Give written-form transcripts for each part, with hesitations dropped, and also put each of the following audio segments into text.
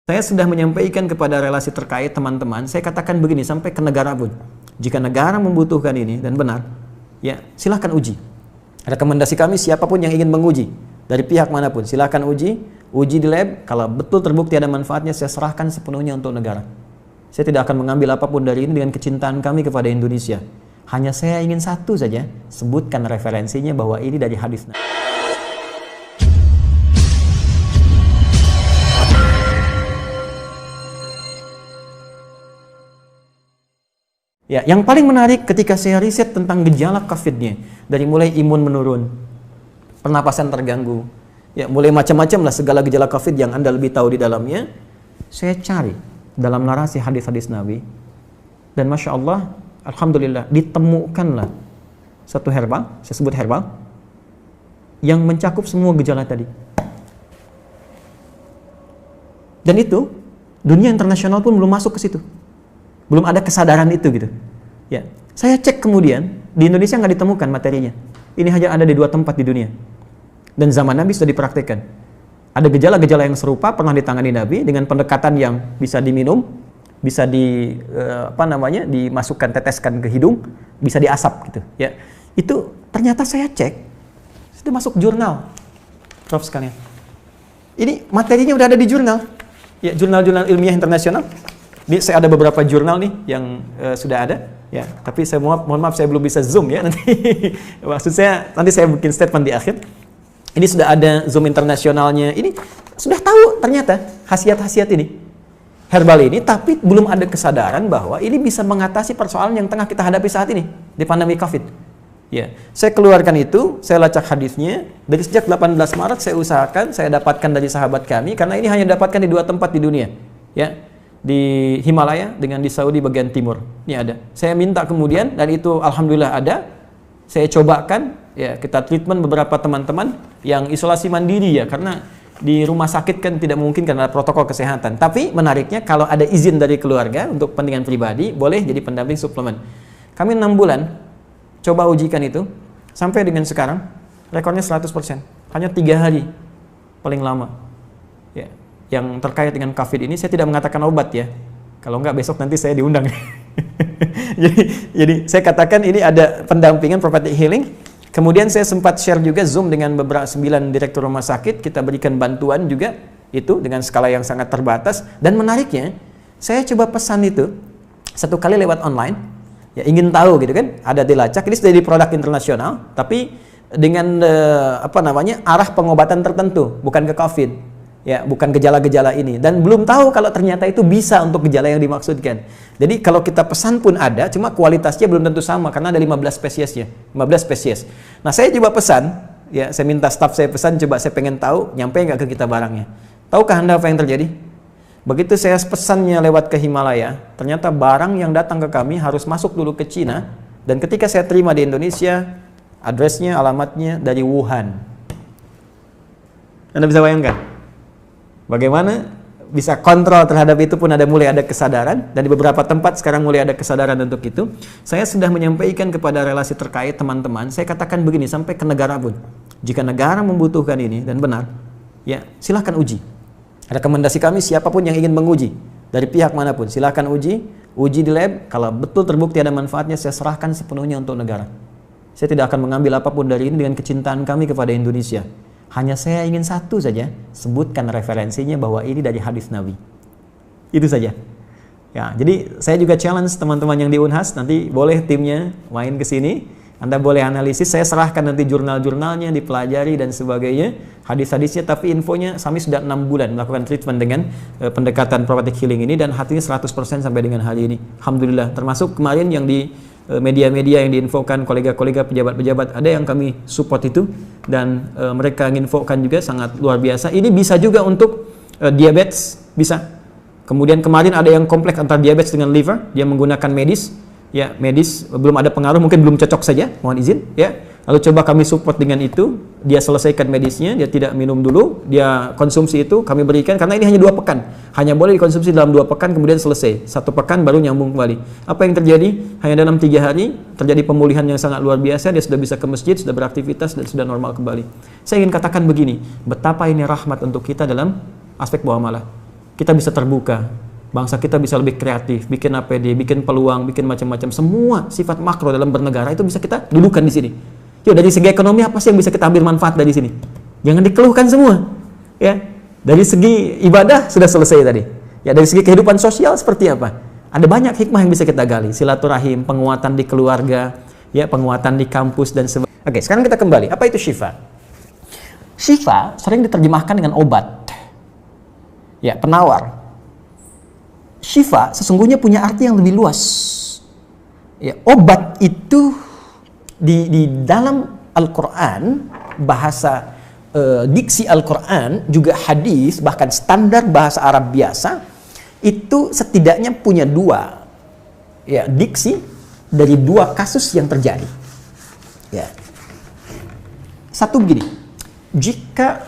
Saya sudah menyampaikan kepada relasi terkait teman-teman, saya katakan begini, sampai ke negara pun. Jika negara membutuhkan ini dan benar, ya silahkan uji. Rekomendasi kami siapapun yang ingin menguji, dari pihak manapun, silahkan uji di lab. Kalau betul terbukti ada manfaatnya, saya serahkan sepenuhnya untuk negara. Saya tidak akan mengambil apapun dari ini dengan kecintaan kami kepada Indonesia. Hanya saya ingin satu saja, sebutkan referensinya bahwa ini dari hadis Nabi. Ya, yang paling menarik ketika saya riset tentang gejala COVID-nya, dari mulai imun menurun, pernapasan terganggu, ya mulai macam-macam lah segala gejala COVID yang Anda lebih tahu di dalamnya, saya cari dalam narasi hadis-hadis Nabi, dan Masya Allah, Alhamdulillah, ditemukanlah satu herbal, saya sebut herbal, yang mencakup semua gejala tadi. Dan itu, dunia internasional pun belum masuk ke situ. Belum ada kesadaran itu gitu. Ya, saya cek kemudian di Indonesia nggak ditemukan materinya. Ini hanya ada di 2 tempat di dunia. Dan zaman Nabi sudah dipraktikkan. Ada gejala-gejala yang serupa pernah ditangani Nabi dengan pendekatan yang bisa diminum, bisa dimasukkan, teteskan ke hidung, bisa diasap gitu. Ya, itu ternyata saya cek sudah masuk jurnal, Prof sekalian. Ini materinya udah ada di jurnal, ya jurnal-jurnal ilmiah internasional. Saya ada beberapa jurnal nih yang sudah ada, ya. Tapi saya mohon maaf saya belum bisa zoom ya nanti. Maksud saya nanti saya bikin statement di akhir. Ini sudah ada zoom internasionalnya. Ini sudah tahu ternyata khasiat-khasiat ini herbal ini, tapi belum ada kesadaran bahwa ini bisa mengatasi persoalan yang tengah kita hadapi saat ini di pandemi COVID. Ya, saya keluarkan itu, saya lacak hadisnya dari sejak 18 Maret saya usahakan saya dapatkan dari sahabat kami karena ini hanya dapatkan di 2 tempat di dunia, ya. Di Himalaya dengan di Saudi bagian timur. Ini ada. Saya minta kemudian dan itu alhamdulillah ada. Saya cobakan, ya kita treatment beberapa teman-teman yang isolasi mandiri ya karena di rumah sakit kan tidak mungkin karena protokol kesehatan. Tapi menariknya kalau ada izin dari keluarga untuk kepentingan pribadi boleh jadi pendamping suplemen. Kami 6 bulan coba ujikan itu sampai dengan sekarang rekornya 100%. Hanya 3 hari paling lama. Ya. Yang terkait dengan COVID ini saya tidak mengatakan obat ya. Kalau enggak besok nanti saya diundang. jadi saya katakan ini ada pendampingan prophetic healing. Kemudian saya sempat share juga Zoom dengan beberapa 9 direktur rumah sakit, kita berikan bantuan juga itu dengan skala yang sangat terbatas. Dan menariknya, saya coba pesan itu 1 kali lewat online. Ya ingin tahu gitu kan, ada dilacak. Ini sudah di produk internasional, tapi dengan arah pengobatan tertentu, bukan ke COVID. Ya, bukan gejala-gejala ini dan belum tahu kalau ternyata itu bisa untuk gejala yang dimaksudkan. Jadi kalau kita pesan pun ada, cuma kualitasnya belum tentu sama karena ada 15 spesiesnya, 15 spesies. Nah, saya coba pesan, ya saya minta staf saya pesan, coba saya pengen tahu nyampe nggak ke kita barangnya. Tahukah Anda apa yang terjadi? Begitu saya pesannya lewat ke Himalaya, ternyata barang yang datang ke kami harus masuk dulu ke Cina dan ketika saya terima di Indonesia, addressnya, alamatnya dari Wuhan. Anda bisa bayangkan? Bagaimana bisa kontrol terhadap itu pun mulai ada kesadaran dan di beberapa tempat sekarang mulai ada kesadaran untuk itu. Saya sudah menyampaikan kepada relasi terkait teman-teman, saya katakan begini sampai ke negara pun. Jika negara membutuhkan ini dan benar, ya silahkan uji. Rekomendasi kami siapapun yang ingin menguji dari pihak manapun, silahkan uji di lab. Kalau betul terbukti ada manfaatnya, saya serahkan sepenuhnya untuk negara. Saya tidak akan mengambil apapun dari ini dengan kecintaan kami kepada Indonesia. Hanya saya ingin satu saja, sebutkan referensinya bahwa ini dari hadis Nabi. Itu saja. Ya, jadi saya juga challenge teman-teman yang di Unhas, nanti boleh timnya main ke sini, Anda boleh analisis, saya serahkan nanti jurnal-jurnalnya, dipelajari dan sebagainya, hadis-hadisnya, tapi infonya kami sudah 6 bulan melakukan treatment dengan pendekatan prophetic healing ini dan hatinya 100% sampai dengan hari ini. Alhamdulillah, termasuk kemarin yang di media-media yang diinfokan kolega-kolega pejabat-pejabat ada yang kami support itu dan mereka menginfokan juga sangat luar biasa. Ini bisa juga untuk diabetes, bisa. Kemudian kemarin ada yang kompleks antara diabetes dengan liver, dia menggunakan medis, ya medis belum ada pengaruh, mungkin belum cocok saja, mohon izin, ya. Lalu coba kami support dengan itu, dia selesaikan medisnya, dia tidak minum dulu, dia konsumsi itu, kami berikan, karena ini hanya 2 pekan. Hanya boleh dikonsumsi dalam 2 pekan, kemudian selesai. 1 pekan baru nyambung kembali. Apa yang terjadi? Hanya dalam 3 hari, terjadi pemulihan yang sangat luar biasa, dia sudah bisa ke masjid, sudah beraktivitas, dan sudah normal kembali. Saya ingin katakan begini, betapa ini rahmat untuk kita dalam aspek muamalah. kita bisa terbuka, bangsa kita bisa lebih kreatif, bikin APD, bikin peluang, bikin macam-macam. Semua sifat makro dalam bernegara itu bisa kita dudukan di sini. Yuk, dari segi ekonomi apa sih yang bisa kita ambil manfaat dari sini? Jangan dikeluhkan semua. Ya, dari segi ibadah sudah selesai tadi. Ya, dari segi kehidupan sosial seperti apa? Ada banyak hikmah yang bisa kita gali. Silaturahim, penguatan di keluarga, ya, penguatan di kampus dan sebagainya. Oke, sekarang kita kembali. Apa itu syifa? Syifa sering diterjemahkan dengan obat. Ya, penawar. Syifa sesungguhnya punya arti yang lebih luas. Ya, obat itu di dalam Al-Quran, bahasa diksi Al-Quran, juga hadis, bahkan standar bahasa Arab biasa, itu setidaknya punya dua, ya, diksi dari dua kasus yang terjadi. Ya. Satu begini, jika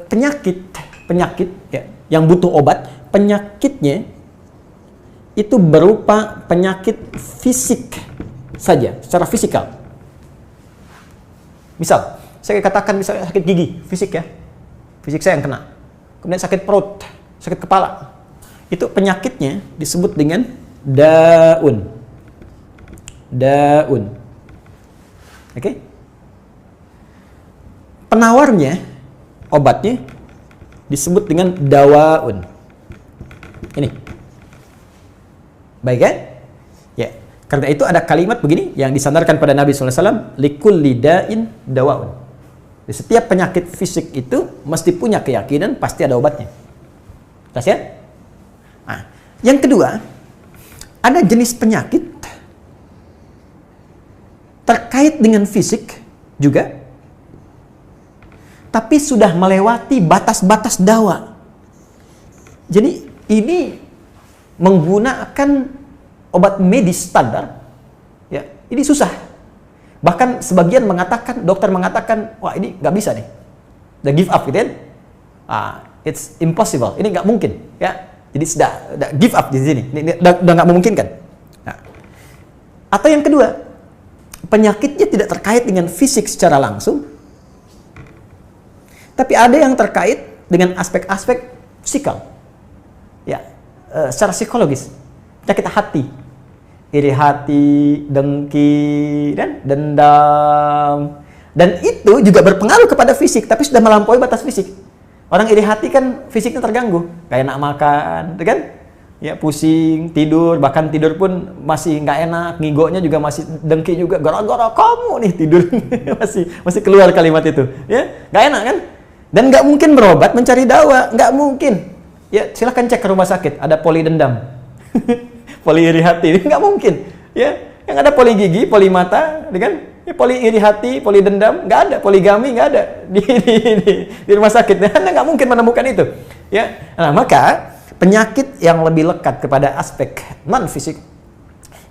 penyakit ya, yang butuh obat, penyakitnya itu berupa penyakit fisik saja, secara fisikal. Misal, saya katakan misalnya sakit gigi, fisik ya, fisik saya yang kena. Kemudian sakit perut, sakit kepala. Itu penyakitnya disebut dengan daun. Daun. Oke? Penawarnya, obatnya disebut dengan dawaun. Ini. Baik kan? Ya. Karena itu ada kalimat begini yang disandarkan pada Nabi SAW, likulli da'in dawaun. Di setiap penyakit fisik itu mesti punya keyakinan pasti ada obatnya. Jelas ya? Nah, yang kedua, ada jenis penyakit terkait dengan fisik juga, tapi sudah melewati batas-batas dawa. Jadi ini menggunakan obat medis standar, ya, ini susah. Bahkan sebagian mengatakan, dokter mengatakan, wah ini nggak bisa nih, udah give up gitu kan? It's impossible, ini nggak mungkin, ya. Jadi sudah give up di sini, ini udah nggak memungkinkan. Nah. Atau yang kedua, penyakitnya tidak terkait dengan fisik secara langsung, tapi ada yang terkait dengan aspek-aspek psikal, ya, secara psikologis, penyakit hati, iri hati, dengki, dan dendam, dan itu juga berpengaruh kepada fisik, tapi sudah melampaui batas fisik. Orang iri hati kan fisiknya terganggu, kayak enak makan, kan? Ya, pusing, tidur, bahkan tidur pun masih nggak enak, ngigonya juga masih dengki juga, gara-gara kamu nih tidur, masih keluar kalimat itu, ya, nggak enak kan? Dan nggak mungkin berobat mencari dawa, nggak mungkin. Ya, silahkan cek ke rumah sakit, ada poli dendam, poli iri hati, nggak mungkin. Ya, yang ada poli gigi, poli mata, kan? Ya, poli iri hati, poli dendam, nggak ada, poligami nggak ada di rumah sakit. Anda nggak mungkin menemukan itu. Ya, nah, maka penyakit yang lebih lekat kepada aspek non fisik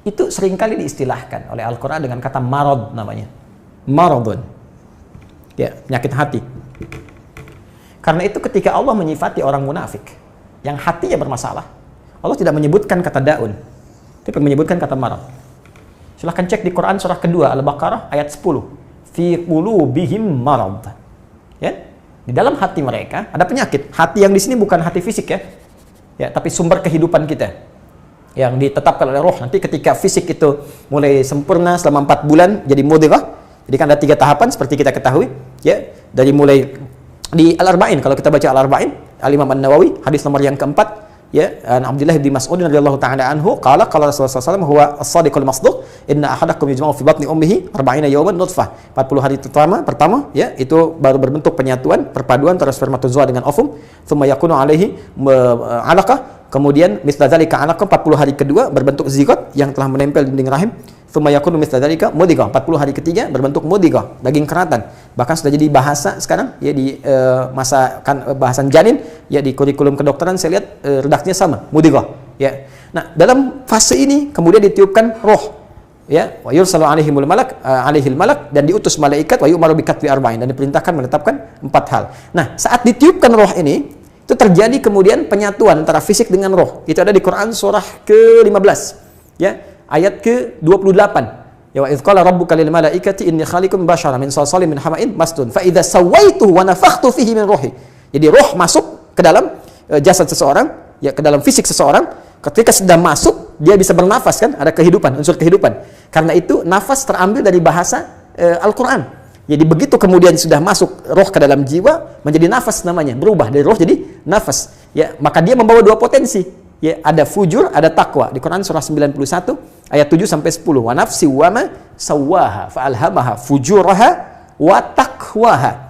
itu seringkali diistilahkan oleh Al-Quran dengan kata marad namanya, maradun. Ya, penyakit hati. Karena itu ketika Allah menyifati orang munafik yang hatinya bermasalah, Allah tidak menyebutkan kata daun, tapi menyebutkan kata marad. Silahkan cek di Quran surah kedua Al-Baqarah ayat 10. Fi qulubihim marad. Ya, di dalam hati mereka ada penyakit. Hati yang di sini bukan hati fisik ya. Ya, tapi sumber kehidupan kita yang ditetapkan oleh roh. Nanti ketika fisik itu mulai sempurna selama 4 bulan jadi mudghah. Jadi kan ada 3 tahapan seperti kita ketahui, ya. Dari mulai di Al-Arba'in, kalau kita baca Al-Arba'in, Al-Imam An-Nawawi, hadis nomor yang keempat, ya, Abdullah bin Mas'ud radhiyallahu ta'ala anhu, qala Rasulullah SAW, huwa as-sadiqul masduq, inna ahadakum yujma'u fi batni ummihi 40 yawman nutfah. 40 hari pertama, ya, itu baru berbentuk penyatuan, perpaduan antara spermatozoa dengan ovum, thumma yakunu alaihi 'alaqah, kemudian mithla dzalika 'alaqah, 40 hari kedua berbentuk zigot yang telah menempel di dinding rahim, thumma yakunu mithla dzalika mudghah, 40 hari ketiga berbentuk mudghah, daging keratan. Bahkan sudah jadi bahasa sekarang, ya, di masa bahasan janin, ya, di kurikulum kedokteran saya lihat redaksinya sama, mudghah, ya. Nah, dalam fase ini kemudian ditiupkan roh, ya, wa yursalu alaihimul malak, alaihil malak, dan diutus malaikat, wa yu'maru bikatbi arba'in, dan diperintahkan menetapkan 4 hal. Nah, saat ditiupkan roh ini, itu terjadi kemudian penyatuan antara fisik dengan roh. Itu ada di Quran surah ke-15, ya, ayat ke-28. Ya, wa idz qala rabbuka lil malaikati inni khaliqun basyaran min salsalin min hama'in masnun fa idza sawaituhu wa nafakhtu fihi min ruhi. Jadi roh masuk ke dalam jasad seseorang, ya ke dalam fisik seseorang, ketika sudah masuk dia bisa bernafas kan, ada kehidupan, unsur kehidupan. Karena itu nafas terambil dari bahasa Al-Quran. Jadi begitu kemudian sudah masuk roh ke dalam jiwa, menjadi nafas namanya, berubah dari roh jadi nafas. Ya, maka dia membawa dua potensi. Ya, ada fujur, ada takwa. Di Quran surah 91 ayat 7 sampai 10. Wa nafsi wa ma sawwaha fa alhamaha fujuraha wa taqwaha.